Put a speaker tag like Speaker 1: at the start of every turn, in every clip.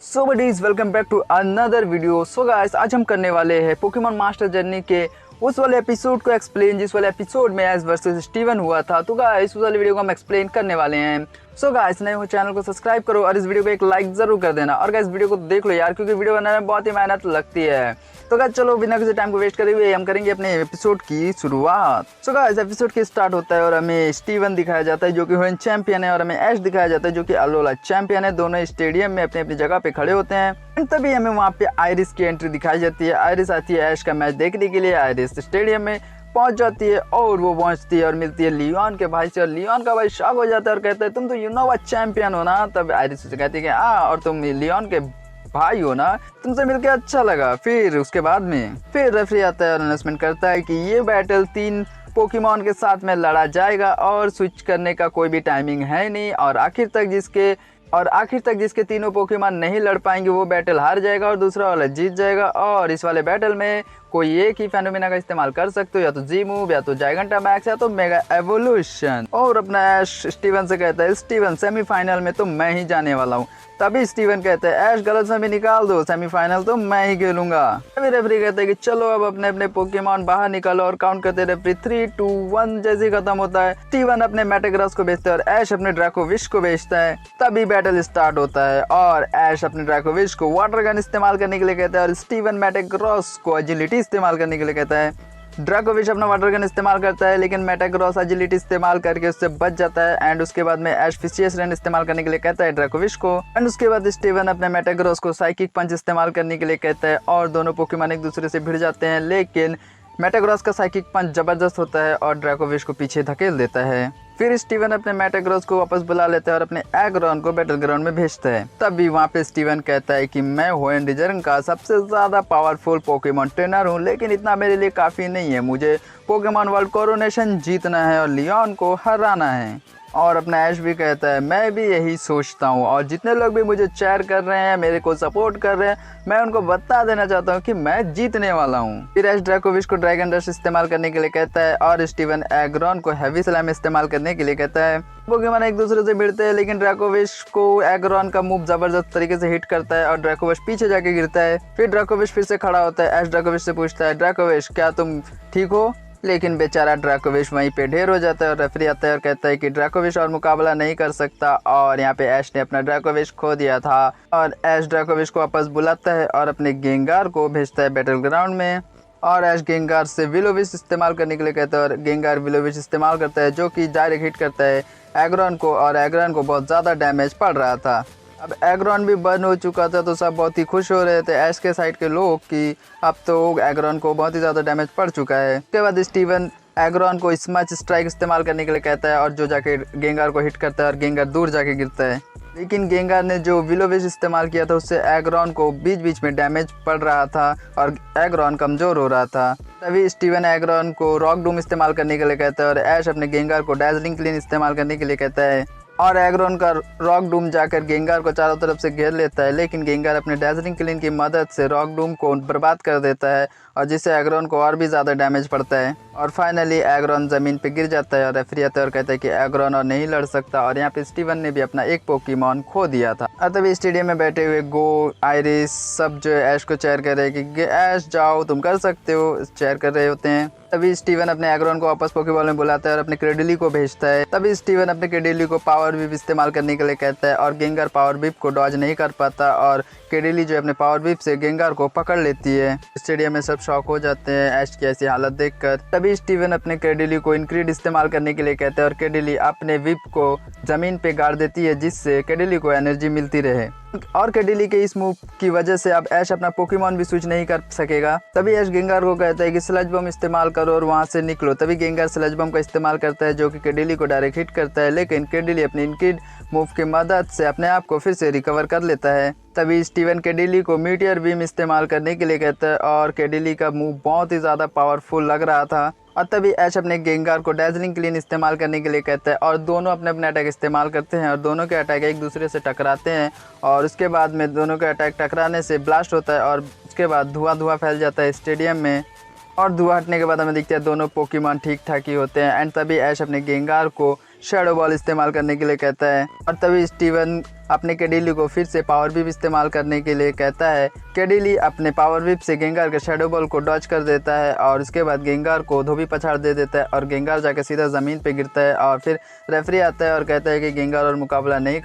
Speaker 1: So buddies welcome back to another video. So guys आज हम करने वाले हैं पोकेमॉन मास्टर जर्नी के उस वाले एपिसोड को एक्सप्लेन जिस वाले एपिसोड में एश वर्सेस स्टीवन हुआ था। तो गाइस उस वाले वीडियो को हम एक्सप्लेन करने वाले हैं। सो गाइस नए हो चैनल को सब्सक्राइब करो और इस वीडियो को एक लाइक जरूर कर देना। और गाइस वीडियो को देख लो यार, क्योंकि वीडियो बनाने में बहुत ही मेहनत लगती है। तो गाइस चलो बिना किसी टाइम को वेस्ट करे हुए हम करेंगे अपने एपिसोड की शुरुआत। सो गाइस एपिसोड की स्टार्ट होता है और हमें स्टीवन दिखाया जाता है जो कि हुएन चैंपियन है, और हमें ऐश दिखाया जाता है जो कि अलोला चैंपियन है। दोनों स्टेडियम में अपनी अपनी जगह पे खड़े होते हैं। तभी हमें वहाँ पे आयरिस की एंट्री दिखाई जाती है। आयरिस आती है ऐश का मैच देखने के लिए। आयरिस स्टेडियम में पहुंच जाती है और वो पहुंचती है और मिलती है लियोन के भाई से। और लियोन का भाई शॉक हो जाता है और कहता है तुम तो यूनोवा चैंपियन हो ना। तब आयरिस से कहती है कि हाँ, और तुम लियोन के भाई हो ना, तुमसे मिलकर अच्छा लगा। फिर उसके बाद में फिर रेफरी आता है और अनाउंसमेंट करता है कि ये बैटल 3 पोकेमॉन के साथ में लड़ा जाएगा और स्विच करने का कोई भी टाइमिंग है नहीं। और आखिर तक जिसके तीनों पोकेमॉन नहीं लड़ पाएंगे वो बैटल हार जाएगा और दूसरा वाला जीत जाएगा। और इस वाले बैटल में कोई एक ही फेनोमेना का इस्तेमाल कर सकते हो, या तो जी मूव, या तो जाइगेंटामैक्स, या तो मेगा एवोल्यूशन। और अपना ऐश स्टीवन से कहता है स्टीवन सेमीफाइनल में तो मैं ही जाने वाला हूँ। तभी स्टीवन कहते हैं ऐश गलत समय निकाल दो, सेमीफाइनल तो मैं ही खेलूंगा। तभी रेफरी कहते हैं कि चलो अब अपने अपने पोकेमॉन बाहर निकालो और काउंट करते रेफरी 3, 2, 1 जैसे खत्म होता है। स्टीवन अपने मेटाग्रास को बेचता है और ऐश अपने ड्रैकोविश को बेचता है। तभी बैटल स्टार्ट होता है और ऐश अपने ड्रैकोविश को वाटर गन इस्तेमाल करने के लिए कहता है और स्टीवन मेटाग्रास को एजिलिटी इस्तेमाल करने के लिए कहता है। ड्रैकोविश अपना वाटर गन इस्तेमाल करता है लेकिन मेटाग्रॉस एजिलिटी इस्तेमाल करके उससे बच जाता है। एंड उसके बाद में ऐश फिशियस रन इस्तेमाल करने के लिए कहता है ड्रैकोविश को। एंड उसके बाद स्टीवन अपने मेटाग्रॉस को साइकिक पंच इस्तेमाल करने के लिए कहता है और दोनों पोकेमॉन एक दूसरे से भिड़ जाते हैं। लेकिन मेटाग्रॉस का साइकिक पंच जबरदस्त होता है और ड्रैकोविश को पीछे धकेल देता है। फिर स्टीवन अपने मेटाग्रॉस को वापस बुला लेता है और अपने एग्रॉन को बैटल ग्राउंड में भेजता है। तभी वहाँ पे स्टीवन कहता है कि मैं होएन रिजर्न का सबसे ज्यादा पावरफुल पोकेमॉन ट्रेनर हूँ, लेकिन इतना मेरे लिए काफी नहीं है। मुझे पोकेमॉन वर्ल्ड कोरोनेशन जीतना है और लियोन को हराना है। और अपना ऐश भी कहता है मैं भी यही सोचता हूँ, और जितने लोग भी मुझे चेयर कर रहे हैं, मेरे को सपोर्ट कर रहे हैं, मैं उनको बता देना चाहता हूँ कि मैं जीतने वाला हूँ। फिर ऐश ड्रैकोविश को ड्रैगन रश इस्तेमाल करने के लिए कहता है और स्टीवन एग्रॉन को हैवी स्लैम इस्तेमाल करने के लिए कहता है। पोकेमॉन एक दूसरे से भिड़ते हैं लेकिन ड्रैकोविश को एग्रॉन का मूव जबरदस्त तरीके से हिट करता है और ड्रैकोविश पीछे जाके गिरता है। फिर ड्रैकोविश फिर से खड़ा होता है। ऐश ड्रैकोविश से पूछता है ड्रैकोविश क्या तुम ठीक हो, लेकिन बेचारा ड्रैकोविश वहीं पे ढेर हो जाता है। और रेफरी आता है और कहता है कि ड्रैकोविश और मुकाबला नहीं कर सकता। और यहाँ पे ऐश ने अपना ड्रैकोविश खो दिया था। और ऐश ड्रैकोविश को वापस बुलाता है और अपने गेंगार को भेजता है बैटल ग्राउंड में। और ऐश गेंगार से विलोविश इस्तेमाल करने के लिए कहता है और गेंगार विलोविश इस्तेमाल करता है जो कि डायरेक्ट हिट करता है एग्रॉन को, और एग्रॉन को बहुत ज़्यादा डैमेज पड़ रहा था। अब एग्रॉन भी बर्न हो चुका था तो सब बहुत ही खुश हो रहे थे ऐश के साइड के लोग कि अब तो एग्रॉन को बहुत ही ज़्यादा डैमेज पड़ चुका है। उसके बाद स्टीवन एग्रॉन को स्मच स्ट्राइक इस्तेमाल करने के लिए कहता है और जो जाके गेंगार को हिट करता है और गेंगार दूर जाके गिरता है। लेकिन गेंगार ने जो विलोविश इस्तेमाल किया था उससे एग्रॉन को बीच बीच में डैमेज पड़ रहा था और एग्रॉन कमज़ोर हो रहा था। तभी स्टीवन एग्रॉन को रॉक डूम इस्तेमाल करने के लिए कहता है और ऐश अपने गेंगार को डैजलिंग क्लीन इस्तेमाल करने के लिए कहता है। और एग्रॉन का रॉक डूम जाकर गेंगार को चारों तरफ से घेर लेता है, लेकिन गेंगार अपने डैजलिंग क्लीन की मदद से रॉक डूम को बर्बाद कर देता है और जिससे एग्रॉन को और भी ज़्यादा डैमेज पड़ता है। और फाइनली एग्रॉन ज़मीन पे गिर जाता है और रेफरी आता है और कहता है कि एग्रॉन और नहीं लड़ सकता। और यहाँ पे स्टीवन ने भी अपना एक पोकेमॉन खो दिया था। और तभी स्टेडियम में बैठे हुए गो, आयरिस सब जो है ऐश को चेयर कर रहे हैं कि ऐश जाओ तुम कर सकते हो, चेयर कर रहे होते हैं। तभी स्टीवन अपने एग्रॉन को वापस पोकेबॉल में बुलाता है और अपने क्रेडिली को भेजता है। तभी स्टीवन अपने क्रेडिली को पावर बीप इस्तेमाल करने के लिए कहता है और गेंगार पावर बीप को डॉज नहीं कर पाता और क्रेडिली जो अपने पावर बीप से गेंगार को पकड़ लेती है। स्टेडियम में सब शॉक हो जाते हैं ऐश की ऐसी हालत देखकर। तभी स्टीवन अपने क्रेडिली को इनक्रीड इस्तेमाल करने के लिए कहता है और क्रेडिली अपने विप को जमीन पे गाड़ देती है जिससे क्रेडिली को एनर्जी मिलती रहे। और क्रेडिली के इस मूव की वजह से अब ऐश अपना पोकेमॉन भी स्विच नहीं कर सकेगा। तभी ऐश गेंगार को कहता है कि स्लज बम इस्तेमाल करो और वहां से निकलो। तभी गेंगार स्लज बम का इस्तेमाल करता है जो कि क्रेडिली को डायरेक्ट हिट करता है, लेकिन क्रेडिली अपनी इनक्रीड मूव की मदद से अपने आप को फिर से रिकवर कर लेता है। तभी स्टीवन क्रेडिली को मीटियर बीम इस्तेमाल करने के लिए कहता है और क्रेडिली का मूव बहुत ही ज़्यादा पावरफुल लग रहा था। और तभी ऐश अपने गेंगार को डैजलिंग क्लीन इस्तेमाल करने के लिए कहता है और दोनों अपने अपने अटैक इस्तेमाल करते हैं और दोनों के अटैक एक दूसरे से टकराते हैं। और उसके बाद में दोनों के अटैक टकराने से ब्लास्ट होता है और उसके बाद धुआं फैल जाता है स्टेडियम में। और धुआं हटने के बाद हमें दिखता है दोनों पोकेमॉन ठीक ठाक ही होते हैं। एंड तभी ऐश अपने गेंगार को शैडो बॉल इस्तेमाल करने के लिए कहता है। और तभी स्टीवन अपने कैडिली को फिर से पावर विप इस्तेमाल करने के लिए कहता है। कैडिली अपने पावर विप से गेंगार के शैडो बॉल को डॉज कर देता है और उसके बाद गेंगार को धोबी पछाड़ दे देता है और गेंगार जाकर सीधा ज़मीन पे गिरता है। और फिर रेफरी आता है और कहता है कि गेंगार और मुकाबला नहीं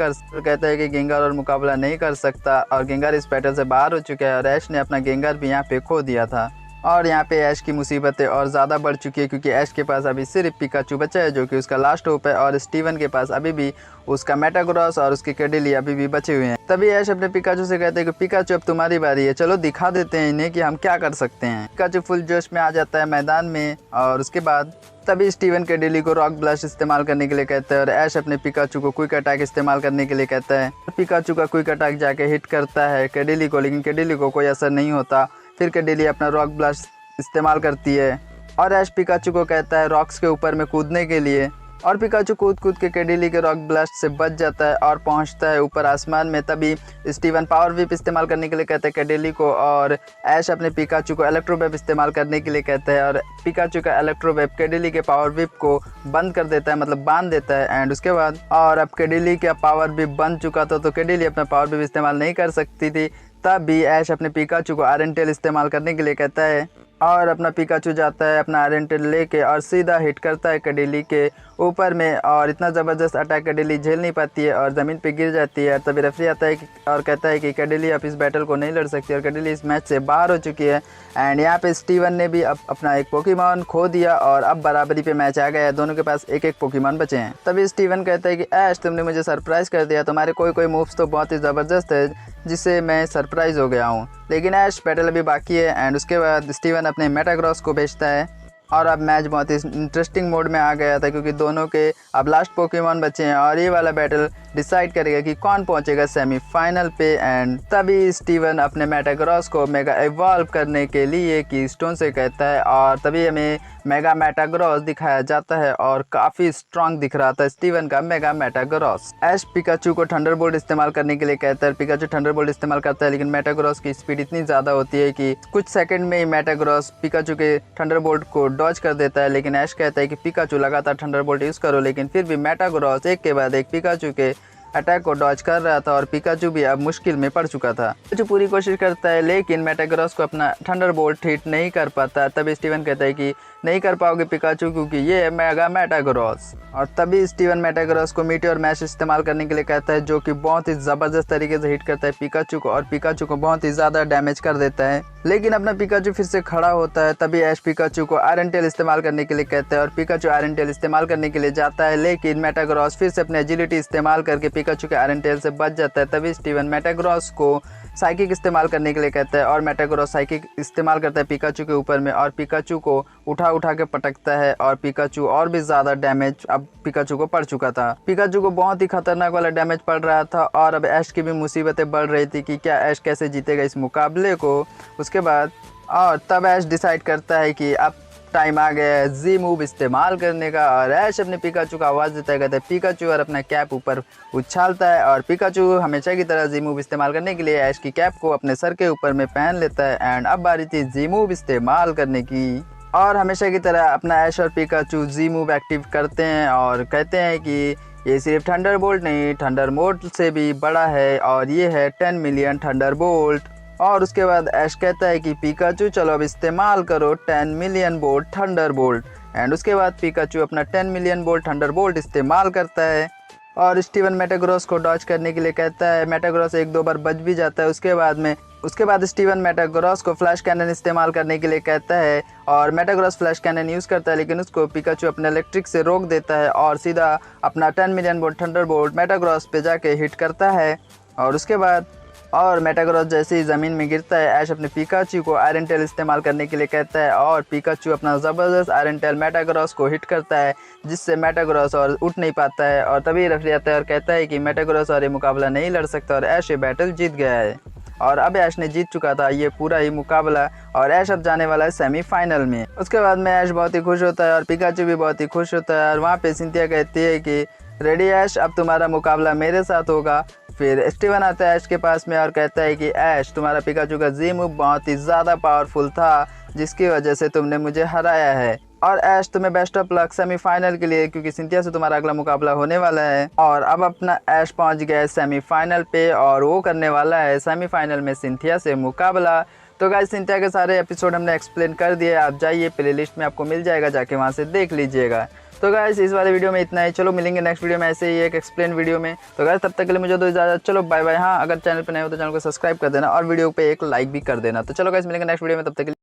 Speaker 1: कर सकता और गेंगार इस बैटल से बाहर हो चुका है। और ऐश ने अपना गेंगार भी यहाँ पे खो दिया था और यहाँ पे ऐश की मुसीबतें और ज़्यादा बढ़ चुकी है क्योंकि ऐश के पास अभी सिर्फ पिकाचू बचा है जो कि उसका लास्ट होप है और स्टीवन के पास अभी भी उसका मेटाग्रॉस और उसकी कैडिली अभी भी बचे हुए हैं। तभी ऐश अपने पिकाचू से कहते हैं कि पिकाचू अब तुम्हारी बारी है, चलो दिखा देते हैं इन्हें कि हम क्या कर सकते हैं। पिकाचू फुल जोश में आ जाता है मैदान में और उसके बाद तभी स्टीवन कैडिली को रॉक ब्लास्ट इस्तेमाल करने के लिए कहता है और ऐश अपने पिकाचू को क्विक अटैक इस्तेमाल करने के लिए कहता है। पिकाचू का क्विक अटैक जाके हिट करता है कैडिली को, लेकिन कैडिली को कोई असर नहीं होता। फिर कैडिली अपना रॉक ब्लास्ट इस्तेमाल करती है और ऐश पिकाचू को कहता है रॉक्स के ऊपर में कूदने के लिए और पिकाचू कूद के कैडिली के रॉक ब्लास्ट से बच जाता है और पहुंचता है ऊपर आसमान में। तभी स्टीवन पावर विप इस्तेमाल करने के लिए कहता है कैडिली को और ऐश अपने पिकाचू को इलेक्ट्रो वेब इस्तेमाल करने के लिए कहता है और पिकाचू का इलेक्ट्रो वेब कैडिली के पावर विप को बंद कर देता है, मतलब बांध देता है। एंड उसके बाद और अब कैडिली का पावर विप बंद चुका था तो कैडिली अपना पावर विप इस्तेमाल नहीं कर सकती थी। तब भी ऐश अपने पिकाचू को आयरन टेल इस्तेमाल करने के लिए कहता है और अपना पिकाचू जाता है अपना आयरन टेल लेके और सीधा हिट करता है कैडिली के ऊपर में और इतना ज़बरदस्त अटैक कैडिली झेल नहीं पाती है और ज़मीन पे गिर जाती है। तभी रेफरी आता है और कहता है कि कैडिली अब इस बैटल को नहीं लड़ सकती और कैडिली इस मैच से बाहर हो चुकी है। एंड यहाँ पे स्टीवन ने भी अब अपना एक पोकेमॉन खो दिया और अब बराबरी पे मैच आ गया है, दोनों के पास एक एक पोकेमॉन बचे हैं। तभी स्टीवन कहता है कि ऐश तुमने मुझे सरप्राइज़ कर दिया, तुम्हारे कोई मूव्स तो बहुत ही ज़बरदस्त है जिससे मैं सरप्राइज़ हो गया हूँ। लेकिन ऐश बैटल अभी बाकी है। एंड उसके बाद स्टीवन अपने मेटाग्रॉस को भेजता है और अब मैच बहुत ही इंटरेस्टिंग मोड में आ गया था क्योंकि दोनों के अब लास्ट पोकेमॉन बचे हैं और ये वाला बैटल डिसाइड करेगा कि कौन पहुंचेगा सेमीफाइनल पे। एंड तभी स्टीवन अपने मेटाग्रॉस को मेगा इवॉल्व करने के लिए की स्टोन से कहता है और तभी हमें मेगा मेटाग्रॉस दिखाया जाता है और काफ़ी स्ट्रांग दिख रहा था स्टीवन का मेगा मेटाग्रॉस। ऐश पिकाचू को थंडरबोल्ट इस्तेमाल करने के लिए कहता है, पिकाचू थंडरबोल्ट इस्तेमाल करता है लेकिन मेटाग्रॉस की स्पीड इतनी ज़्यादा होती है कि कुछ सेकंड में ही मेटाग्रॉस पिकाचू के थंडरबोल्ट को डॉज कर देता है। लेकिन ऐश कहता है कि पिकाचू लगातार थंडरबोल्ट यूज़ करो, लेकिन फिर भी मेटाग्रॉस एक के बाद एक पिकाचू के अटैक को डॉज कर रहा था और पिकाचू भी अब मुश्किल में पड़ चुका था। पिकाचू पूरी कोशिश करता है लेकिन मेटाग्रॉस को अपना थंडरबोल्ट हिट नहीं कर पाता। तभी स्टीवन कहता है कि नहीं कर पाओगे पिकाचू क्योंकि ये है मेगा मेटाग्रॉस। और तभी स्टीवन मेटाग्रॉस को मीटियोर मैश इस्तेमाल करने के लिए कहता है जो कि बहुत ही ज़बरदस्त तरीके से हिट करता है पिकाचू को और पिकाचू को बहुत ही ज़्यादा डैमेज कर देता है। लेकिन अपना पिकाचू फिर से खड़ा होता है। तभी ऐश पिकाचू को आयरन टेल इस्तेमाल करने के लिए कहता है और पिकाचू आयरन टेल इस्तेमाल करने के लिए जाता है लेकिन मेटाग्रॉस फिर से अपने एजिलिटी इस्तेमाल करके पिकाचू के आयरन टेल से बच जाता है। तभी स्टीवन मेटाग्रॉस को साइकिक इस्तेमाल करने के लिए कहता है और मेटाग्रॉस साइकिक इस्तेमाल करता है पिकाचू के ऊपर में और पिकाचू को उठा के पटकता है और पिकाचू और भी ज़्यादा डैमेज अब पिकाचू को पड़ चुका था। पिकाचू को बहुत ही खतरनाक वाला डैमेज पड़ रहा था और अब ऐश की भी मुसीबतें बढ़ रही थी कि क्या ऐश कैसे जीतेगा इस मुकाबले को। उसके बाद और तब ऐश डिसाइड करता है कि अब टाइम आ गया है जी मूव इस्तेमाल करने का और ऐश अपने पिकाचू का आवाज़ देता है, कहता है पिकाचू और अपना कैप ऊपर उछालता है और पिकाचू हमेशा की तरह जी मूव इस्तेमाल करने के लिए ऐश की कैप को अपने सर के ऊपर में पहन लेता है। एंड अब बारी थी जी मूव इस्तेमाल करने की और हमेशा की तरह अपना ऐश और पिकाचू जी मूव एक्टिव करते हैं और कहते हैं कि ये सिर्फ थंडरबोल्ट नहीं थंडरबोल्ट से भी बड़ा है और ये है 10 मिलियन थंडरबोल्ट। और उसके बाद ऐश कहता है कि पिकाचू चलो अब इस्तेमाल करो 10 मिलियन वोल्ट थंडरबोल्ट। एंड उसके बाद पिकाचू अपना 10 मिलियन वोल्ट थंडरबोल्ट इस्तेमाल करता है और स्टीवन मेटाग्रॉस को डॉज करने के लिए कहता है। मेटाग्रॉस एक दो बार बच भी जाता है। उसके बाद स्टीवन मेटाग्रॉस को फ्लैश कैनन इस्तेमाल करने के लिए कहता है और मेटाग्रॉस फ्लैश कैनन यूज़ करता है लेकिन उसको पिकाचू अपने इलेक्ट्रिक से रोक देता है और सीधा अपना 10 मिलियन वोल्ट थंडरबोल्ट मेटाग्रॉस पे जाके हिट करता है। और उसके बाद और मेटाग्रॉस जैसे ही ज़मीन में गिरता है ऐश अपने पिकाचू को आयरन टेल इस्तेमाल करने के लिए कहता है और पिकाचू अपना ज़बरदस्त आयरन टेल मेटाग्रॉस को हिट करता है जिससे मेटाग्रॉस और उठ नहीं पाता है। और तभी रेफरी आता है और कहता है कि मेटाग्रॉस और ये मुकाबला नहीं लड़ सकता और ऐश ये बैटल जीत गया है और अब ऐश ने जीत चुका था ये पूरा ही मुकाबला और ऐश अब जाने वाला है सेमीफाइनल में। उसके बाद में ऐश बहुत ही खुश होता है और पिकाचू भी बहुत ही खुश होता है और वहाँ पे सिंथिया कहती है कि रेडी ऐश अब तुम्हारा मुकाबला मेरे साथ होगा। फिर स्टीवन आता है ऐश के पास में और कहता है कि ऐश तुम्हारा पिकाचू का जी मूव बहुत ही ज़्यादा पावरफुल था जिसकी वजह से तुमने मुझे हराया है। और ऐश तुम्हें बेस्ट ऑफ लक सेमीफाइनल के लिए, क्योंकि सिंथिया से तुम्हारा अगला मुकाबला होने वाला है। और अब अपना ऐश पहुंच गया है सेमीफाइनल पे और वो करने वाला है सेमीफाइनल में सिंथिया से मुकाबला। तो गाइस सिंथिया के सारे एपिसोड हमने एक्सप्लेन कर दिए, आप जाइए प्लेलिस्ट में आपको मिल जाएगा, जाके वहाँ से देख लीजिएगा। तो गाइस इस वाले वीडियो में इतना ही, चलो मिलेंगे नेक्स्ट वीडियो में ऐसे ही एक एक्सप्लेन वीडियो में। तो गाइस तब तक के लिए मुझे दो इजाज़त, चलो बाय बाय। हाँ, अगर चैनल पर नए हो तो चैनल को सब्सक्राइब कर देना और वीडियो पे एक लाइक भी कर देना। तो चलो गाइस मिलेंगे नेक्स्ट वीडियो में, तब तक के लिए।